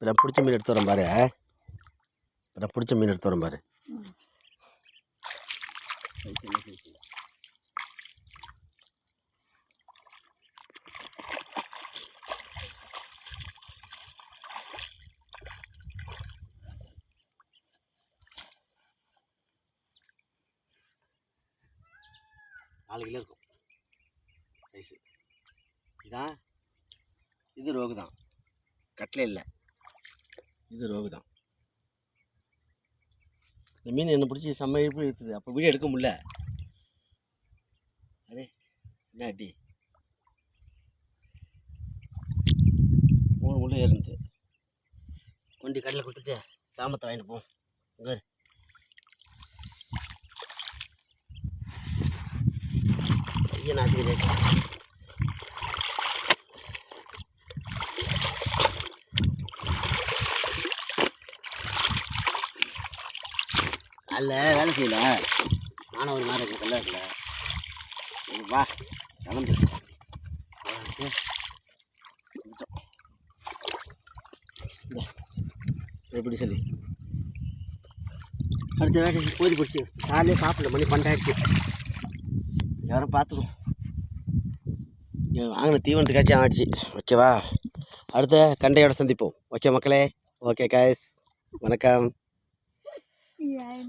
நான் பிடிச்ச மீன் எடுத்து வரேன் பாரு. நான் பிடிச்ச மீன் எடுத்து வரேன் பாரு. நாலு கிலோ இருக்கும் சைஸு. இதான் இது ரோகு தான், கட்டில் இல்லை, இது ரோகு தான். இந்த மீன் என்ன பிடிச்சி செம்ம இழுப்பு இருக்குது. அப்போ வீடியோ எடுக்க முடியல. அரே என்ன அடி, 3 முள்ளு ஏறிந்து. கொண்டி கடலில் கொடுத்துட்டு சாமத்தை வாங்கிட்டு போவோம். இங்கே ஐயா நாசிக்கிறாச்சு. காலைல வேலை செய்யல, நானும் ஒரு மாதிரி இருக்கு கல்ல. வா கிளம்பு. எப்படி சொல்லி அடுத்த வேலை போதி போச்சு. காலையிலே சாப்பிடல, மணி 12 ஆயிடுச்சு. யாரும் பார்த்துக்கணும். வாங்கின தீவனத்துக்காச்சும் ஆயிடுச்சு. ஓகேவா, அடுத்த கண்டையோட சந்திப்போம். ஓகே மக்களே, ஓகே காய்ஸ், வணக்கம்.